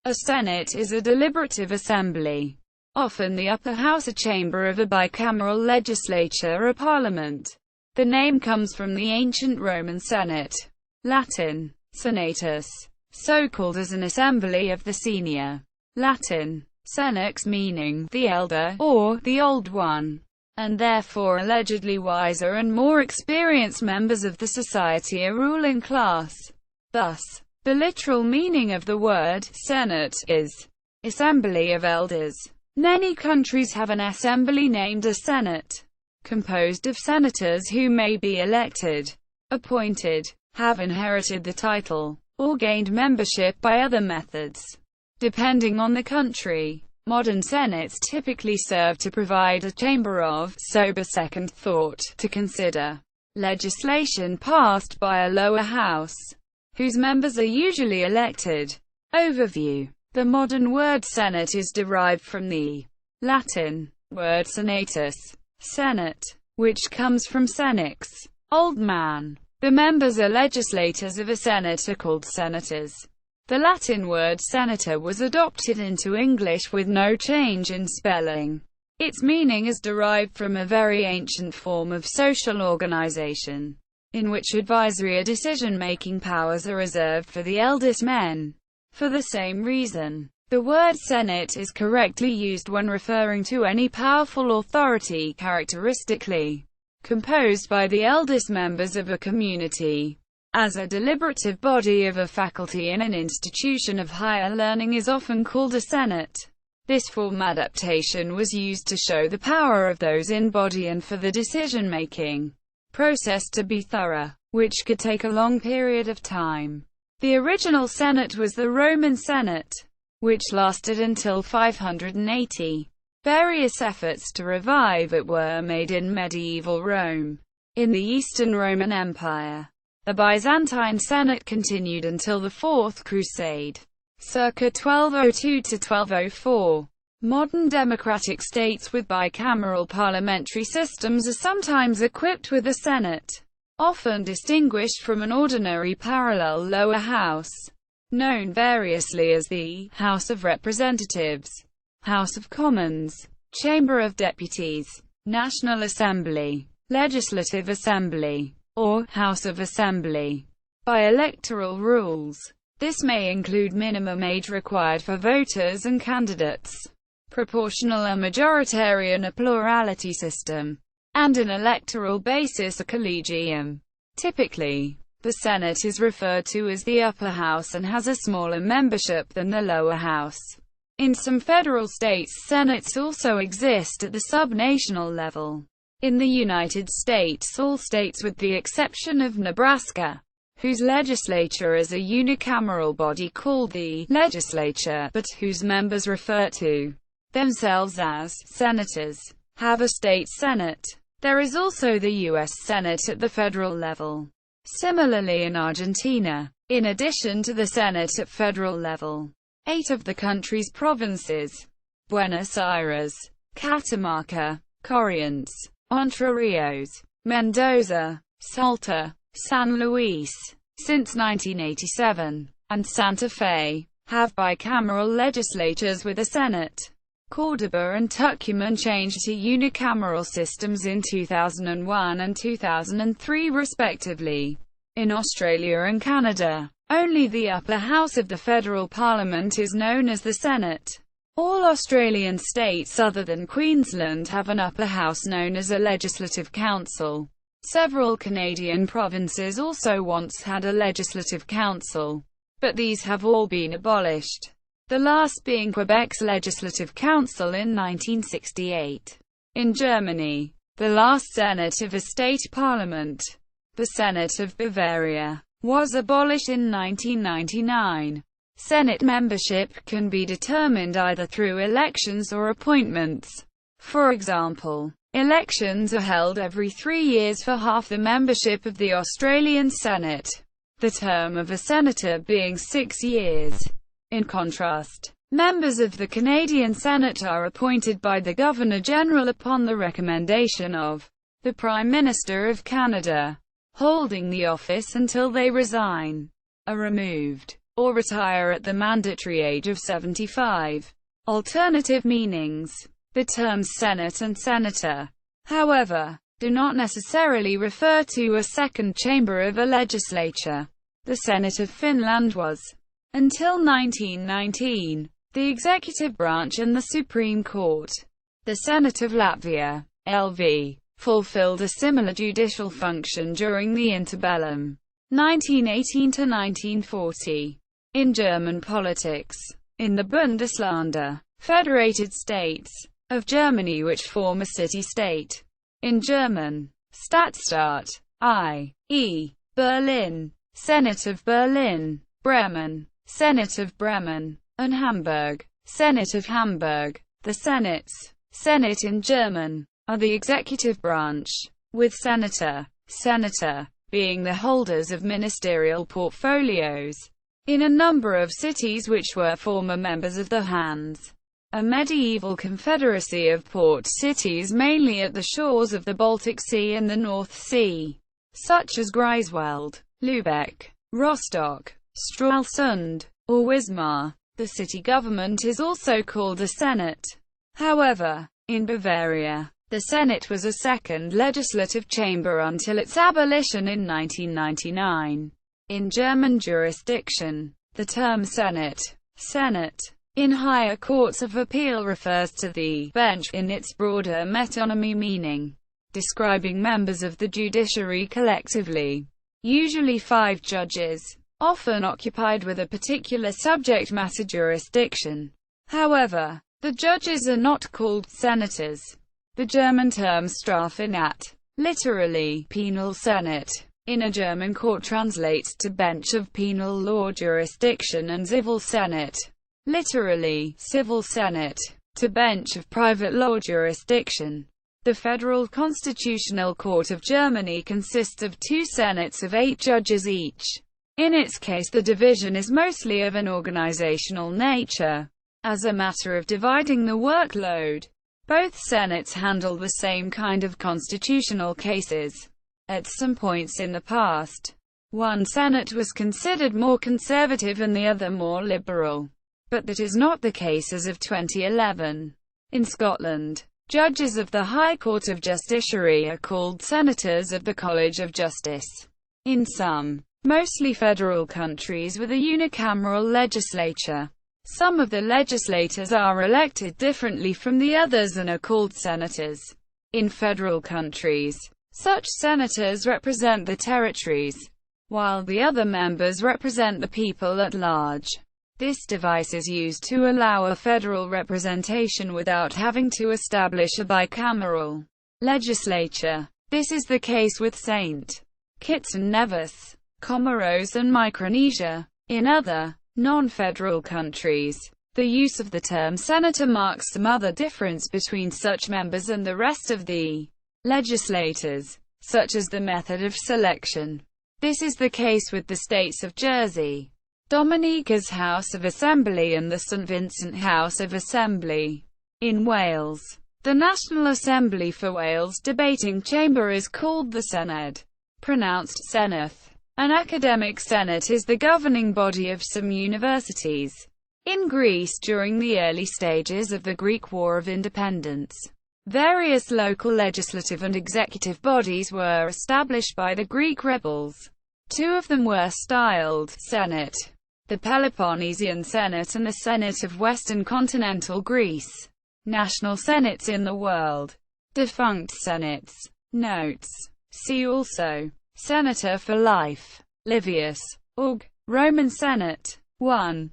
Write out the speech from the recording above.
A Senate is a deliberative assembly, often the upper house or chamber of a bicameral legislature or parliament. The name comes from the ancient Roman Senate, Latin, Senatus, so called as an assembly of the senior, Latin, senex meaning the elder, or the old one, and therefore allegedly wiser and more experienced members of the society or ruling class. Thus, the literal meaning of the word Senate is assembly of elders. Many countries have an assembly named a Senate, composed of senators who may be elected, appointed, have inherited the title, or gained membership by other methods, depending on the country. Modern senates typically serve to provide a chamber of sober second thought to consider legislation passed by a lower house, whose members are usually elected. Overview. The modern word Senate is derived from the Latin word senatus, Senate, which comes from senex, old man. The members or legislators of a Senate are called senators. The Latin word senator was adopted into English with no change in spelling. Its meaning is derived from a very ancient form of social organization, in which advisory or decision-making powers are reserved for the eldest men. For the same reason, the word Senate is correctly used when referring to any powerful authority characteristically composed by the eldest members of a community. As a deliberative body of a faculty in an institution of higher learning is often called a senate. This form adaptation was used to show the power of those in body and for the decision-making process to be thorough, which could take a long period of time. The original Senate was the Roman Senate, which lasted until 580. Various efforts to revive it were made in medieval Rome. In the Eastern Roman Empire, the Byzantine Senate continued until the Fourth Crusade, circa 1202 to 1204. Modern democratic states with bicameral parliamentary systems are sometimes equipped with a Senate, often distinguished from an ordinary parallel lower house, known variously as the House of Representatives, House of Commons, Chamber of Deputies, National Assembly, Legislative Assembly, or House of Assembly. By electoral rules, this may include minimum age required for voters and candidates, proportional or majoritarian a plurality system, and an electoral basis a collegium. Typically, the Senate is referred to as the upper house and has a smaller membership than the lower house. In some federal states, senates also exist at the subnational level. In the United States, all states with the exception of Nebraska, whose legislature is a unicameral body called the legislature, but whose members refer to themselves as senators, have a state senate. There is also the U.S. Senate at the federal level. Similarly in Argentina, in addition to the Senate at federal level, 8 of the country's provinces, Buenos Aires, Catamarca, Corrientes, Entre Rios, Mendoza, Salta, San Luis, since 1987, and Santa Fe, have bicameral legislatures with a Senate. Córdoba and Tucumán changed to unicameral systems in 2001 and 2003 respectively. In Australia and Canada, only the upper house of the federal parliament is known as the Senate. All Australian states other than Queensland have an upper house known as a legislative council. Several Canadian provinces also once had a legislative council, but these have all been abolished, the last being Quebec's Legislative Council in 1968. In Germany, the last Senate of a state parliament, the Senate of Bavaria, was abolished in 1999. Senate membership can be determined either through elections or appointments. For example, elections are held every 3 years for half the membership of the Australian Senate, the term of a senator being 6 years. In contrast, members of the Canadian Senate are appointed by the Governor-General upon the recommendation of the Prime Minister of Canada, holding the office until they resign, are removed, or retire at the mandatory age of 75. Alternative meanings. The terms Senate and Senator, however, do not necessarily refer to a second chamber of a legislature. The Senate of Finland was, until 1919, the executive branch and the Supreme Court. The Senate of Latvia, LV, fulfilled a similar judicial function during the interbellum, 1918 to 1940. In German politics, in the Bundesländer, federated states, of Germany which form a city-state. In German, Stadtstaat, i.e., Berlin, Senate of Berlin, Bremen, Senate of Bremen, and Hamburg, Senate of Hamburg. The Senates, Senate in German, are the executive branch, with senator, being the holders of ministerial portfolios in a number of cities which were former members of the Hanse, a medieval confederacy of port cities mainly at the shores of the Baltic Sea and the North Sea, such as Greifswald, Lübeck, Rostock, Stralsund, or Wismar. The city government is also called a Senate. However, in Bavaria, the Senate was a second legislative chamber until its abolition in 1999. In German jurisdiction, the term Senate, in higher courts of appeal refers to the bench in its broader metonymy meaning, describing members of the judiciary collectively, usually 5 judges, often occupied with a particular subject matter jurisdiction. However, the judges are not called senators. The German term Strafsenat, literally penal senate, in a German court translates to bench of penal law jurisdiction, and Zivilsenat, literally civil senate, to bench of private law jurisdiction. The Federal Constitutional Court of Germany consists of 2 senates of 8 judges each. In its case, the division is mostly of an organizational nature. As a matter of dividing the workload, both senates handle the same kind of constitutional cases. At some points in the past, one senate was considered more conservative and the other more liberal, but that is not the case as of 2011. In Scotland, judges of the High Court of Justiciary are called senators of the College of Justice. In some, mostly federal countries with a unicameral legislature, some of the legislators are elected differently from the others and are called senators. In federal countries, such senators represent the territories, while the other members represent the people at large. This device is used to allow a federal representation without having to establish a bicameral legislature. This is the case with St. Kitts and Nevis, Comoros and Micronesia. In other, non-federal countries, the use of the term senator marks some other difference between such members and the rest of the legislators, such as the method of selection. This is the case with the states of Jersey, Dominica's House of Assembly, and the St. Vincent House of Assembly. In Wales, the National Assembly for Wales debating chamber is called the Senedd, pronounced Senath. An academic senate is the governing body of some universities. In Greece, during the early stages of the Greek War of Independence, various local legislative and executive bodies were established by the Greek rebels. 2 of them were styled Senate: the Peloponnesian Senate and the Senate of Western Continental Greece. National senates in the world. Defunct senates. Notes. See also Senator for life. Livius. Org. Roman Senate. 1.